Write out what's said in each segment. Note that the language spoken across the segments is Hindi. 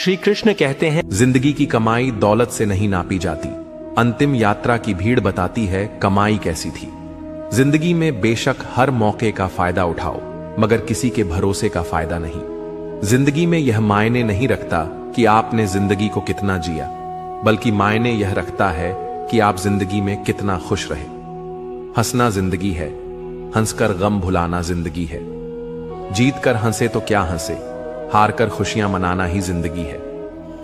श्री कृष्ण कहते हैं, जिंदगी की कमाई दौलत से नहीं नापी जाती। अंतिम यात्रा की भीड़ बताती है कमाई कैसी थी। जिंदगी में बेशक हर मौके का फायदा उठाओ, मगर किसी के भरोसे का फायदा नहीं। जिंदगी में यह मायने नहीं रखता कि आपने जिंदगी को कितना जिया, बल्कि मायने यह रखता है कि आप जिंदगी में कितना खुश रहे। हंसना जिंदगी है, हंसकर गम भुलाना जिंदगी है। जीत कर हंसे तो क्या हंसे, हार कर खुशियां मनाना ही जिंदगी है।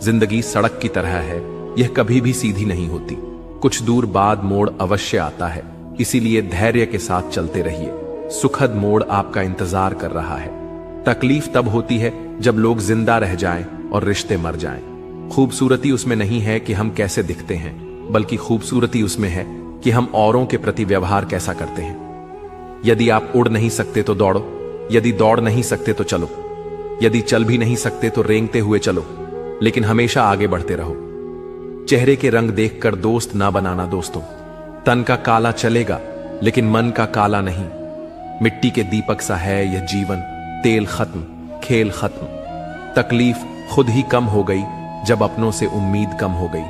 जिंदगी सड़क की तरह है, यह कभी भी सीधी नहीं होती। कुछ दूर बाद मोड़ अवश्य आता है, इसीलिए धैर्य के साथ चलते रहिए। सुखद मोड़ आपका इंतजार कर रहा है। तकलीफ तब होती है जब लोग जिंदा रह जाएं और रिश्ते मर जाएं। खूबसूरती उसमें नहीं है कि हम कैसे दिखते हैं, बल्कि खूबसूरती उसमें है कि हम औरों के प्रति व्यवहार कैसा करते हैं। यदि आप उड़ नहीं सकते तो दौड़ो, यदि दौड़ नहीं सकते तो चलो, यदि चल भी नहीं सकते तो रेंगते हुए चलो, लेकिन हमेशा आगे बढ़ते रहो। चेहरे के रंग देखकर दोस्त ना बनाना दोस्तों। तन का काला चलेगा, लेकिन मन का काला नहीं। मिट्टी के दीपक सा है यह जीवन, तेल खत्म, खेल खत्म। तकलीफ खुद ही कम हो गई जब अपनों से उम्मीद कम हो गई।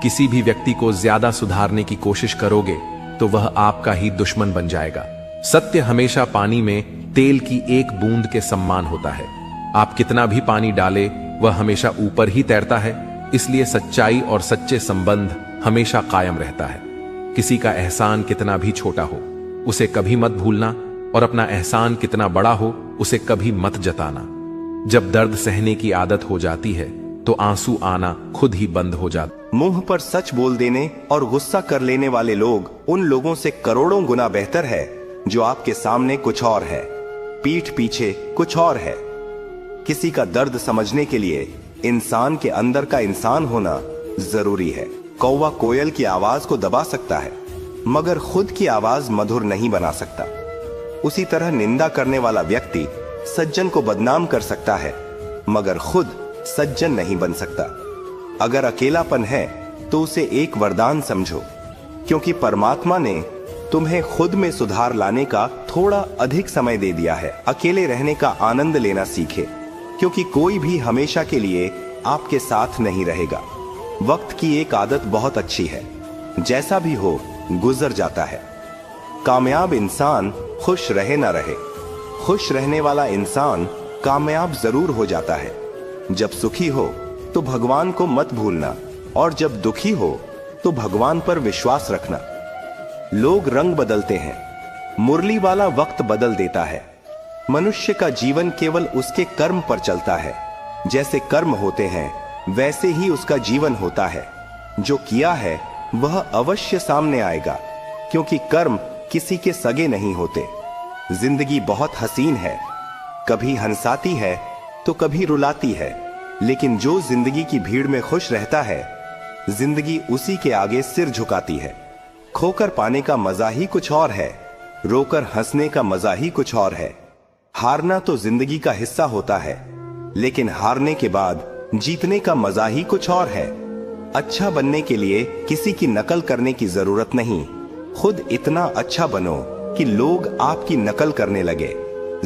किसी भी व्यक्ति को ज्यादा सुधारने की कोशिश करोगे तो वह आपका ही दुश्मन बन जाएगा। सत्य हमेशा पानी में तेल की एक बूंद के समान होता है। आप कितना भी पानी डाले वह हमेशा ऊपर ही तैरता है। इसलिए सच्चाई और सच्चे संबंध हमेशा कायम रहता है। किसी का एहसान कितना भी छोटा हो, उसे कभी मत भूलना, और अपना एहसान कितना बड़ा हो, उसे कभी मत जताना। जब दर्द सहने की आदत हो जाती है तो आंसू आना खुद ही बंद हो जाता। मुंह पर सच बोल देने और गुस्सा कर लेने वाले लोग उन लोगों से करोड़ों गुना बेहतर है जो आपके सामने कुछ और है, पीठ पीछे कुछ और है। किसी का दर्द समझने के लिए इंसान के अंदर का इंसान होना जरूरी है। कौवा कोयल की आवाज को दबा सकता है, मगर खुद की आवाज मधुर नहीं बना सकता। उसी तरह निंदा करने वाला व्यक्ति सज्जन को बदनाम कर सकता है, मगर खुद सज्जन नहीं बन सकता। अगर अकेलापन है तो उसे एक वरदान समझो, क्योंकि परमात्मा ने तुम्हें खुद में सुधार लाने का थोड़ा अधिक समय दे दिया है। अकेले रहने का आनंद लेना सीखे, क्योंकि कोई भी हमेशा के लिए आपके साथ नहीं रहेगा। वक्त की एक आदत बहुत अच्छी है, जैसा भी हो गुजर जाता है। कामयाब इंसान खुश रहे ना रहे, खुश रहने वाला इंसान कामयाब जरूर हो जाता है। जब सुखी हो तो भगवान को मत भूलना, और जब दुखी हो तो भगवान पर विश्वास रखना। लोग रंग बदलते हैं, मुरली वाला वक्त बदल देता है। मनुष्य का जीवन केवल उसके कर्म पर चलता है। जैसे कर्म होते हैं वैसे ही उसका जीवन होता है। जो किया है वह अवश्य सामने आएगा, क्योंकि कर्म किसी के सगे नहीं होते। जिंदगी बहुत हसीन है, कभी हंसाती है तो कभी रुलाती है, लेकिन जो जिंदगी की भीड़ में खुश रहता है, जिंदगी उसी के आगे सिर झुकाती है। खोकर पाने का मजा ही कुछ और है, रोकर हंसने का मजा ही कुछ और है। हारना तो जिंदगी का हिस्सा होता है, लेकिन हारने के बाद जीतने का मजा ही कुछ और है। अच्छा बनने के लिए किसी की नकल करने की जरूरत नहीं, खुद इतना अच्छा बनो कि लोग आपकी नकल करने लगे।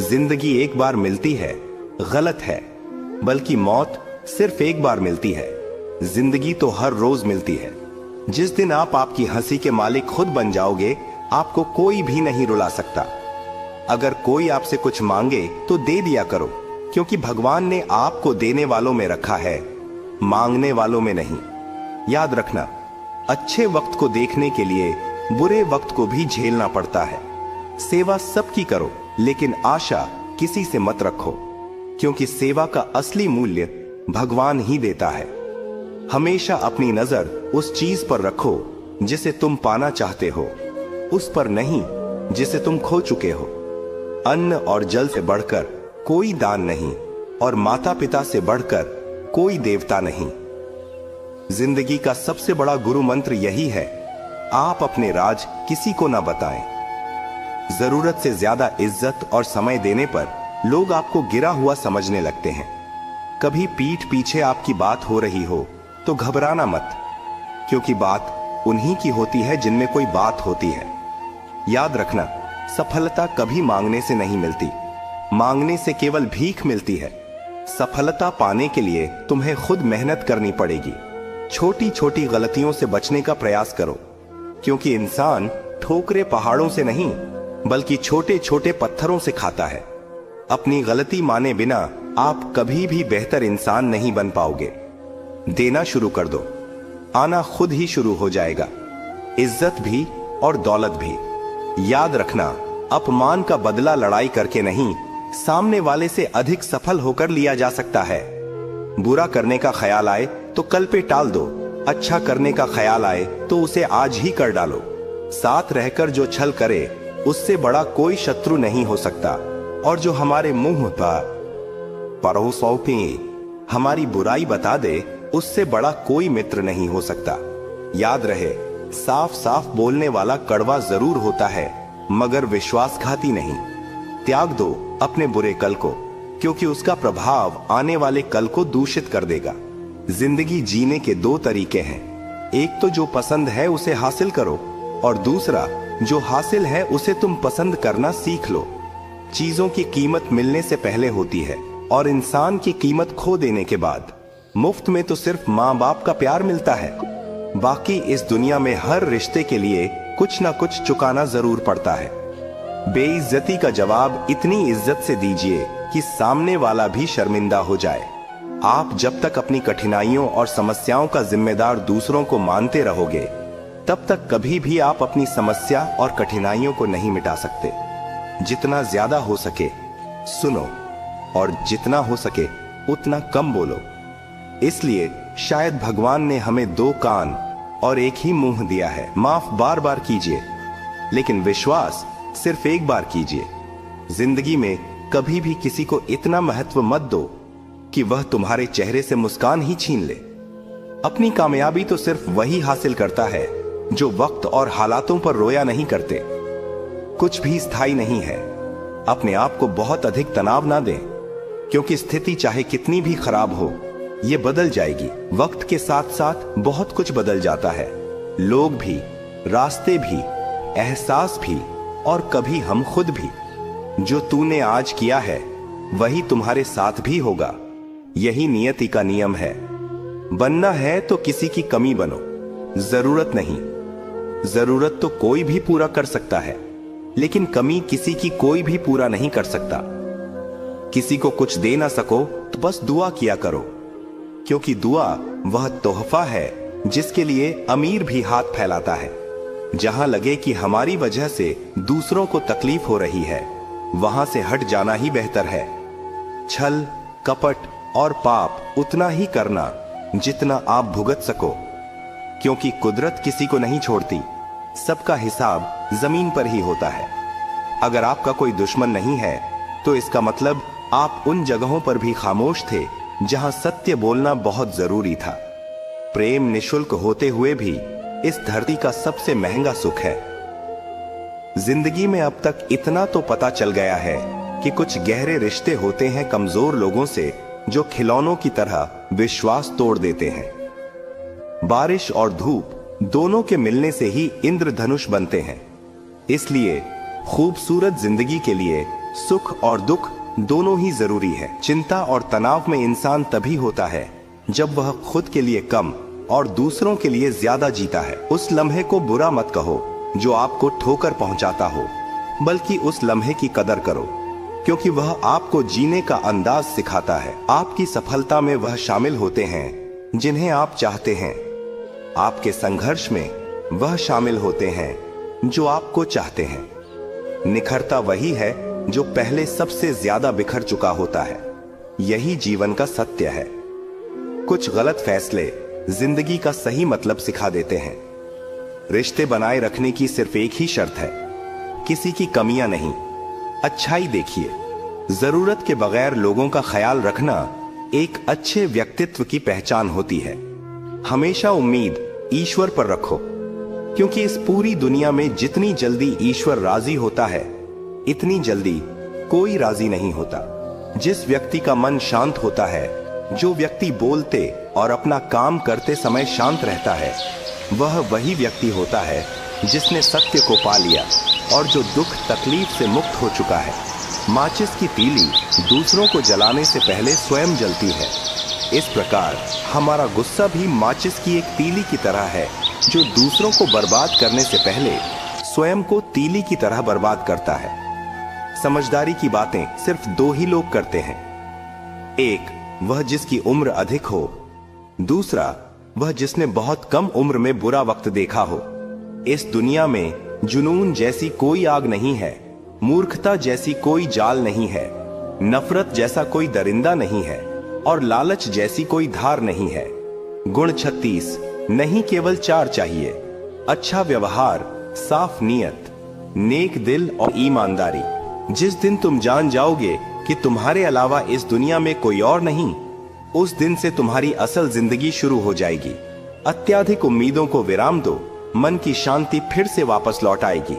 जिंदगी एक बार मिलती है गलत है, बल्कि मौत सिर्फ एक बार मिलती है। जिंदगी तो हर रोज मिलती है। जिस दिन आप आपकी हंसी के मालिक खुद बन जाओगे, आपको कोई भी नहीं रुला सकता। अगर कोई आपसे कुछ मांगे तो दे दिया करो, क्योंकि भगवान ने आपको देने वालों में रखा है, मांगने वालों में नहीं। याद रखना, अच्छे वक्त को देखने के लिए बुरे वक्त को भी झेलना पड़ता है। सेवा सबकी करो, लेकिन आशा किसी से मत रखो, क्योंकि सेवा का असली मूल्य भगवान ही देता है। हमेशा अपनी नजर उस चीज पर रखो जिसे तुम पाना चाहते हो, उस पर नहीं जिसे तुम खो चुके हो। अन्न और जल से बढ़कर कोई दान नहीं, और माता पिता से बढ़कर कोई देवता नहीं। जिंदगी का सबसे बड़ा गुरु मंत्र यही है, आप अपने राज किसी को ना बताएं। जरूरत से ज्यादा इज्जत और समय देने पर लोग आपको गिरा हुआ समझने लगते हैं। कभी पीठ पीछे आपकी बात हो रही हो तो घबराना मत, क्योंकि बात उन्हीं की होती है जिनमें कोई बात होती है। याद रखना, सफलता कभी मांगने से नहीं मिलती, मांगने से केवल भीख मिलती है। सफलता पाने के लिए तुम्हें खुद मेहनत करनी पड़ेगी। छोटी छोटी गलतियों से बचने का प्रयास करो, क्योंकि इंसान ठोकरे पहाड़ों से नहीं बल्कि छोटे छोटे पत्थरों से खाता है। अपनी गलती माने बिना आप कभी भी बेहतर इंसान नहीं बन पाओगे। देना शुरू कर दो, आना खुद ही शुरू हो जाएगा, इज्जत भी और दौलत भी। याद रखना, अपमान का बदला लड़ाई करके नहीं, सामने वाले से अधिक सफल होकर लिया जा सकता है। बुरा करने का ख्याल आए तो कल पे टाल दो, अच्छा करने का ख्याल आए तो उसे आज ही कर डालो। साथ रहकर जो छल करे उससे बड़ा कोई शत्रु नहीं हो सकता, और जो हमारे मुंह पर परोसों पे हमारी बुराई बता दे उससे बड़ा कोई मित्र नहीं हो सकता। याद रहे, साफ साफ बोलने वाला कड़वा जरूर होता है मगर विश्वासघाती नहीं। त्याग दो अपने बुरे कल को, क्योंकि उसका प्रभाव आने वाले कल को दूषित कर देगा। जिंदगी जीने के दो तरीके हैं, एक तो जो पसंद है उसे हासिल करो, और दूसरा जो हासिल है उसे तुम पसंद करना सीख लो। चीजों की कीमत मिलने से पहले होती है और इंसान की कीमत खो देने के बाद। मुफ्त में तो सिर्फ माँ बाप का प्यार मिलता है, बाकी इस दुनिया में हर रिश्ते के लिए कुछ ना कुछ चुकाना जरूर पड़ता है। बेइज्जती का जवाब इतनी इज्जत से दीजिए कि सामने वाला भी शर्मिंदा हो जाए। आप जब तक अपनी कठिनाइयों और समस्याओं का जिम्मेदार दूसरों को मानते रहोगे, तब तक कभी भी आप अपनी समस्या और कठिनाइयों को नहीं मिटा सकते। जितना ज्यादा हो सके सुनो, और जितना हो सके उतना कम बोलो। इसलिए शायद भगवान ने हमें दो कान और एक ही मुंह दिया है। माफ बार बार कीजिए, लेकिन विश्वास सिर्फ एक बार कीजिए। जिंदगी में कभी भी किसी को इतना महत्व मत दो कि वह तुम्हारे चेहरे से मुस्कान ही छीन ले। अपनी कामयाबी तो सिर्फ वही हासिल करता है जो वक्त और हालातों पर रोया नहीं करते। कुछ भी स्थायी नहीं है। अपने आप को बहुत अधिक तनाव ना दें, क्योंकि स्थिति चाहे कितनी भी खराब हो, ये बदल जाएगी। वक्त के साथ साथ बहुत कुछ बदल जाता है, लोग भी, रास्ते भी, एहसास भी, और कभी हम खुद भी। जो तूने आज किया है वही तुम्हारे साथ भी होगा। यही नियति का नियम है। बनना है तो किसी की कमी बनो, जरूरत नहीं। जरूरत तो कोई भी पूरा कर सकता है, लेकिन कमी किसी की कोई भी पूरा नहीं कर सकता। किसी को कुछ दे ना सको तो बस दुआ किया करो, क्योंकि दुआ वह तोहफा है जिसके लिए अमीर भी हाथ फैलाता है। जहां लगे कि हमारी वजह से दूसरों को तकलीफ हो रही है, वहां से हट जाना ही बेहतर है। छल, कपट और पाप उतना ही करना जितना आप भुगत सको, क्योंकि कुदरत किसी को नहीं छोड़ती। सबका हिसाब जमीन पर ही होता है। अगर आपका कोई दुश्मन नहीं है तो इसका मतलब आप उन जगहों पर भी खामोश थे जहां सत्य बोलना बहुत जरूरी था। प्रेम निशुल्क होते हुए भी इस धरती का सबसे महंगा सुख है। जिंदगी में अब तक इतना तो पता चल गया है कि कुछ गहरे रिश्ते होते हैं कमजोर लोगों से, जो खिलौनों की तरह विश्वास तोड़ देते हैं। बारिश और धूप दोनों के मिलने से ही इंद्रधनुष बनते हैं। इसलिए खूबसूरत जिंदगी के लिए सुख और दुख दोनों ही जरूरी है। चिंता और तनाव में इंसान तभी होता है जब वह खुद के लिए कम और दूसरों के लिए ज्यादा जीता है। उस लम्हे को बुरा मत कहो जो आपको ठोकर पहुंचाता हो, बल्कि उस लम्हे की कदर करो, क्योंकि वह आपको जीने का अंदाज सिखाता है। आपकी सफलता में वह शामिल होते हैं जिन्हें आप चाहते हैं। आपके संघर्ष में वह शामिल होते हैं जो आपको चाहते हैं। निखरता वही है जो पहले सबसे ज्यादा बिखर चुका होता है। यही जीवन का सत्य है। कुछ गलत फैसले जिंदगी का सही मतलब सिखा देते हैं। रिश्ते बनाए रखने की सिर्फ एक ही शर्त है, किसी की कमियां नहीं, अच्छाई देखिए। जरूरत के बगैर लोगों का ख्याल रखना एक अच्छे व्यक्तित्व की पहचान होती है। हमेशा उम्मीद ईश्वर पर रखो, क्योंकि इस पूरी दुनिया में जितनी जल्दी ईश्वर राजी होता है, इतनी जल्दी कोई राजी नहीं होता। जिस व्यक्ति का मन शांत होता है, जो व्यक्ति बोलते और अपना काम करते समय शांत रहता है, वह वही व्यक्ति होता है जिसने सत्य को पा लिया और जो दुख तकलीफ से मुक्त हो चुका है। माचिस की तीली दूसरों को जलाने से पहले स्वयं जलती है। इस प्रकार हमारा गुस्सा भी माचिस की एक तीली की तरह है, जो दूसरों को बर्बाद करने से पहले स्वयं को तीली की तरह बर्बाद करता है। समझदारी की बातें सिर्फ दो ही लोग करते हैं। एक, वह जिसकी उम्र अधिक हो। दूसरा, वह जिसने बहुत कम उम्र में बुरा वक्त देखा हो। इस दुनिया में जुनून जैसी कोई आग नहीं है, मूर्खता जैसी कोई जाल नहीं है, नफरत जैसा कोई दरिंदा नहीं है और लालच जैसी कोई धार नहीं है। गुण 36 नहीं, केवल 4 चाहिए। अच्छा व्यवहार, साफ नियत, नेक दिल और ईमानदारी। जिस दिन तुम जान जाओगे कि तुम्हारे अलावा इस दुनिया में कोई और नहीं, उस दिन से तुम्हारी असल जिंदगी शुरू हो जाएगी। अत्याधिक उम्मीदों को विराम दो, मन की शांति फिर से वापस लौट आएगी।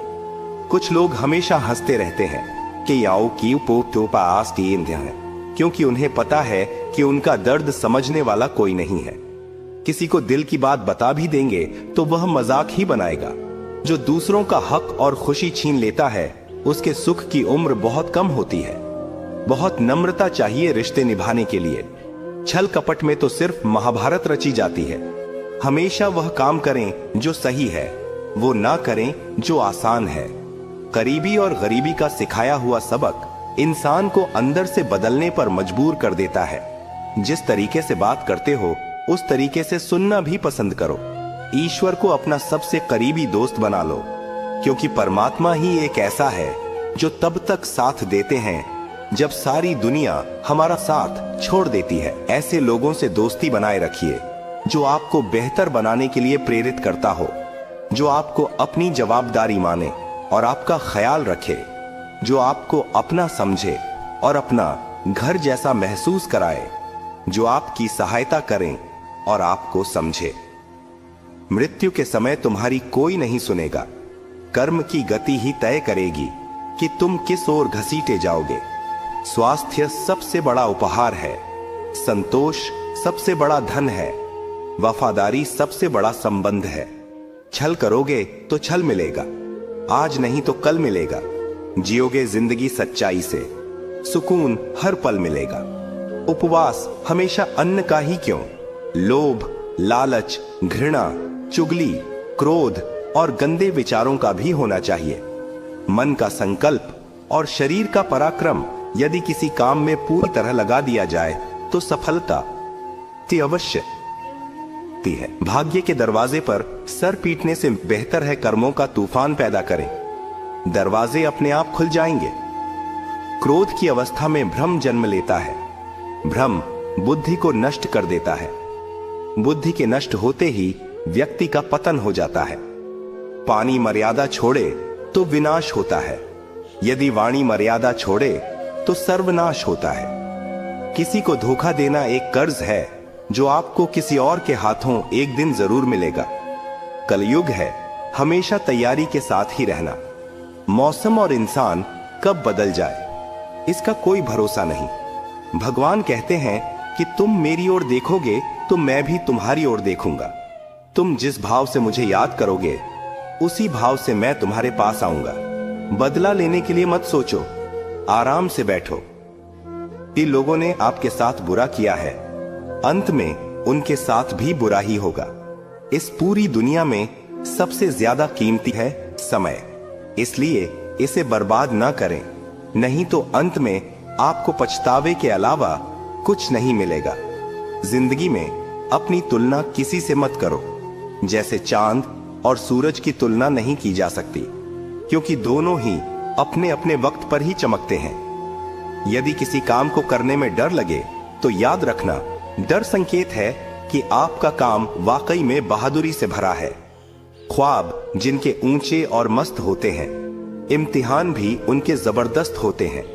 कुछ लोग हमेशा हंसते रहते हैं कि याओ की पोटोपा आस्टी है, क्योंकि उन्हें पता है कि उनका दर्द समझने वाला कोई नहीं है। किसी को दिल की बात बता भी देंगे तो वह मजाक ही बनाएगा। जो दूसरों का हक और खुशी छीन लेता है, उसके सुख की उम्र बहुत कम होती है। बहुत नम्रता चाहिए रिश्ते निभाने के लिए। छल कपट में तो सिर्फ महाभारत रची जाती है। हमेशा वह काम करें जो सही है, वो ना करें जो आसान है। करीबी और गरीबी का सिखाया हुआ सबक इंसान को अंदर से बदलने पर मजबूर कर देता है। जिस तरीके से बात करते हो, उस तरीके से सुनना भी पसंद करो। ईश्वर को अपना सबसे करीबी दोस्त बना लो, क्योंकि परमात्मा ही एक ऐसा है जो तब तक साथ देते हैं जब सारी दुनिया हमारा साथ छोड़ देती है। ऐसे लोगों से दोस्ती बनाए रखिए जो आपको बेहतर बनाने के लिए प्रेरित करता हो, जो आपको अपनी जवाबदारी माने और आपका ख्याल रखे, जो आपको अपना समझे और अपना घर जैसा महसूस कराए, जो आपकी सहायता करें और आपको समझे। मृत्यु के समय तुम्हारी कोई नहीं सुनेगा। कर्म की गति ही तय करेगी कि तुम किस ओर घसीटे जाओगे। स्वास्थ्य सबसे बड़ा उपहार है, संतोष सबसे बड़ा धन है, वफादारी सबसे बड़ा संबंध है। छल करोगे तो छल मिलेगा, आज नहीं तो कल मिलेगा। जियोगे जिंदगी सच्चाई से, सुकून हर पल मिलेगा। उपवास हमेशा अन्न का ही क्यों, लोभ, लालच, घृणा, चुगली, क्रोध और गंदे विचारों का भी होना चाहिए। मन का संकल्प और शरीर का पराक्रम यदि किसी काम में पूरी तरह लगा दिया जाए तो सफलता अवश्य है। भाग्य के दरवाजे पर सर पीटने से बेहतर है कर्मों का तूफान पैदा करें। दरवाजे अपने आप खुल जाएंगे। क्रोध की अवस्था में भ्रम जन्म लेता है। भ्रम बुद्धि को नष्ट कर देता है। बुद्धि के नष्ट होते ही व्यक्ति का पतन हो जाता है। पानी मर्यादा छोड़े तो विनाश होता है, यदि वाणी मर्यादा छोड़े तो सर्वनाश होता है। किसी को धोखा देना एक कर्ज है जो आपको किसी और के हाथों एक दिन जरूर मिलेगा। कलयुग है, हमेशा तैयारी के साथ ही रहना। मौसम और इंसान कब बदल जाए इसका कोई भरोसा नहीं। भगवान कहते हैं कि तुम मेरी ओर देखोगे तो मैं भी तुम्हारी ओर देखूंगा। तुम जिस भाव से मुझे याद करोगे, उसी भाव से मैं तुम्हारे पास आऊंगा। बदला लेने के लिए मत सोचो, आराम से बैठो। ये लोगों ने आपके साथ बुरा किया है, अंत में उनके साथ भी बुरा ही होगा। इस पूरी दुनिया में सबसे ज्यादा कीमती है समय, इसलिए इसे बर्बाद ना करें, नहीं तो अंत में आपको पछतावे के अलावा कुछ नहीं मिलेगा। जिंदगी में अपनी तुलना किसी से मत करो। जैसे चांद और सूरज की तुलना नहीं की जा सकती, क्योंकि दोनों ही अपने अपने वक्त पर ही चमकते हैं। यदि किसी काम को करने में डर लगे तो याद रखना, डर संकेत है कि आपका काम वाकई में बहादुरी से भरा है। ख्वाब जिनके ऊंचे और मस्त होते हैं, इम्तिहान भी उनके जबरदस्त होते हैं।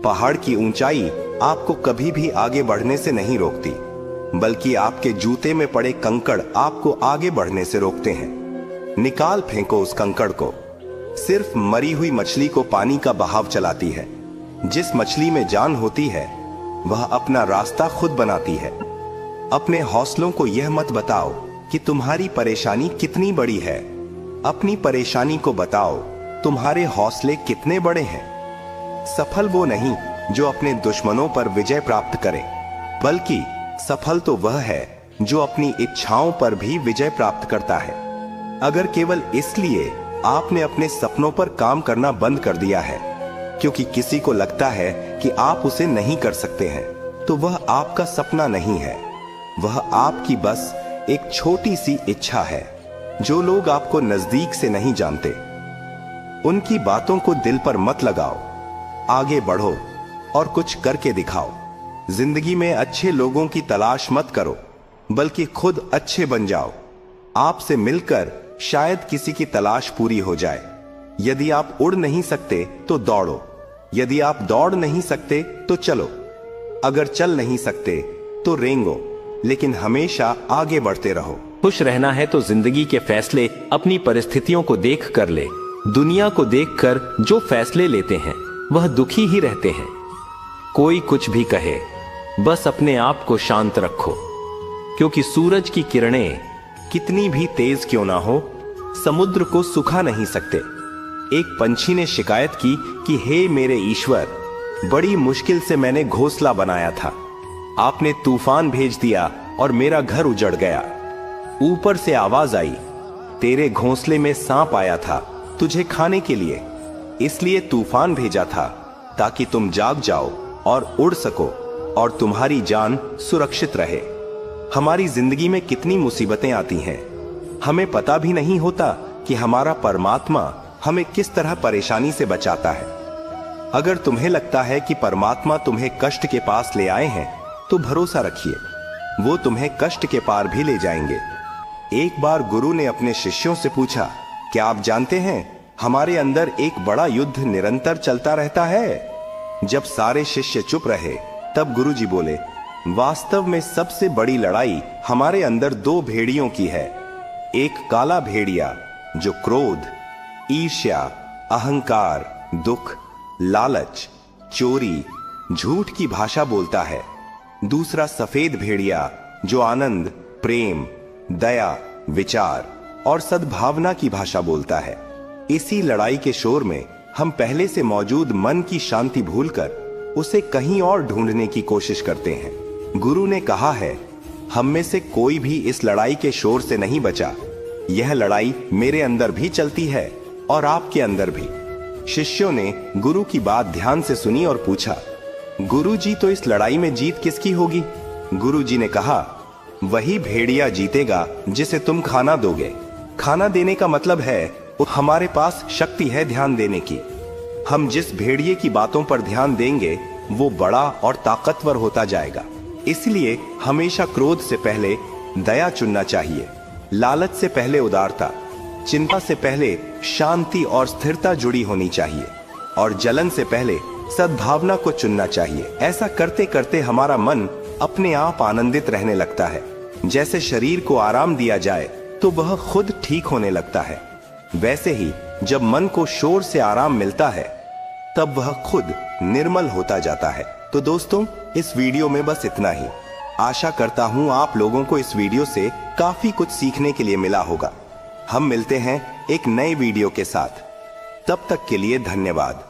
पहाड़ की ऊंचाई आपको कभी भी आगे बढ़ने से नहीं रोकती, बल्कि आपके जूते में पड़े कंकड़ आपको आगे बढ़ने से रोकते हैं। निकाल फेंको उस कंकड़ को। सिर्फ मरी हुई मछली को पानी का बहाव चलाती है। जिस मछली में जान होती है वह अपना रास्ता खुद बनाती है। अपने हौसलों को यह मत बताओ कि तुम्हारी परेशानी कितनी बड़ी है, अपनी परेशानी को बताओ तुम्हारे हौसले कितने बड़े हैं। सफल वो नहीं जो अपने दुश्मनों पर विजय प्राप्त करे, बल्कि सफल तो वह है जो अपनी इच्छाओं पर भी विजय प्राप्त करता है। अगर केवल इसलिए आपने अपने सपनों पर काम करना बंद कर दिया है क्योंकि किसी को लगता है कि आप उसे नहीं कर सकते हैं, तो वह आपका सपना नहीं है, वह आपकी बस एक छोटी सी इच्छा है। जो लोग आपको नजदीक से नहीं जानते, उनकी बातों को दिल पर मत लगाओ, आगे बढ़ो और कुछ करके दिखाओ। जिंदगी में अच्छे लोगों की तलाश मत करो, बल्कि खुद अच्छे बन जाओ। आपसे मिलकर शायद किसी की तलाश पूरी हो जाए। यदि आप उड़ नहीं सकते तो दौड़ो, यदि आप दौड़ नहीं सकते तो चलो, अगर चल नहीं सकते तो रेंगो, लेकिन हमेशा आगे बढ़ते रहो। खुश रहना है तो जिंदगी के फैसले अपनी परिस्थितियों को देख कर ले। दुनिया को देखकर जो फैसले लेते हैं वह दुखी ही रहते हैं। कोई कुछ भी कहे, बस अपने आप को शांत रखो, क्योंकि सूरज की किरणें कितनी भी तेज क्यों ना हो, समुद्र को सुखा नहीं सकते। एक पंछी ने शिकायत की कि हे मेरे ईश्वर, बड़ी मुश्किल से मैंने घोंसला बनाया था, आपने तूफान भेज दिया और मेरा घर उजड़ गया। ऊपर से आवाज आई, तेरे घोंसले में सांप आया था तुझे खाने के लिए, इसलिए तूफान भेजा था ताकि तुम जाग जाओ और उड़ सको और तुम्हारी जान सुरक्षित रहे। हमारी जिंदगी में कितनी मुसीबतें आती हैं, हमें पता भी नहीं होता कि हमारा परमात्मा हमें किस तरह परेशानी से बचाता है। अगर तुम्हें लगता है कि परमात्मा तुम्हें कष्ट के पास ले आए हैं, तो भरोसा रखिए, वो तुम्हें कष्ट के पार भी ले जाएंगे। एक बार गुरु ने अपने शिष्यों से पूछा, क्या आप जानते हैं हमारे अंदर एक बड़ा युद्ध निरंतर चलता रहता है? जब सारे शिष्य चुप रहे, तब गुरुजी बोले, वास्तव में सबसे बड़ी लड़ाई हमारे अंदर दो भेड़ियों की है। एक काला भेड़िया जो क्रोध, ईर्ष्या, अहंकार, दुख, लालच, चोरी, झूठ की भाषा बोलता है। दूसरा सफेद भेड़िया जो आनंद, प्रेम, दया, विचार और सद्भावना की भाषा बोलता है। इसी लड़ाई के शोर में हम पहले से मौजूद मन की शांति भूलकर उसे कहीं और ढूंढने की कोशिश करते हैं। गुरु ने कहा है, हम में से कोई भी इस लड़ाई के शोर से नहीं बचा। यह लड़ाई मेरे अंदर भी चलती है और आपके अंदर भी। शिष्यों ने गुरु की बात ध्यान से सुनी और पूछा, गुरुजी, तो इस लड़ाई में जीत किसकी होगी? गुरुजी ने कहा, वही भेड़िया जीतेगा जिसे तुम खाना दोगे। खाना देने का मतलब है हमारे पास शक्ति है ध्यान देने की। हम जिस भेड़िए की बातों पर ध्यान देंगे वो बड़ा और ताकतवर होता जाएगा। इसलिए हमेशा क्रोध से पहले दया चुनना चाहिए, लालच से पहले उदारता, चिंता से पहले शांति और स्थिरता जुड़ी होनी चाहिए और जलन से पहले सद्भावना को चुनना चाहिए। ऐसा करते करते हमारा मन अपने आप आनंदित रहने लगता है। जैसे शरीर को आराम दिया जाए तो वह खुद ठीक होने लगता है, वैसे ही जब मन को शोर से आराम मिलता है तब वह खुद निर्मल होता जाता है। तो दोस्तों, इस वीडियो में बस इतना ही। आशा करता हूं आप लोगों को इस वीडियो से काफी कुछ सीखने के लिए मिला होगा। हम मिलते हैं एक नए वीडियो के साथ, तब तक के लिए धन्यवाद।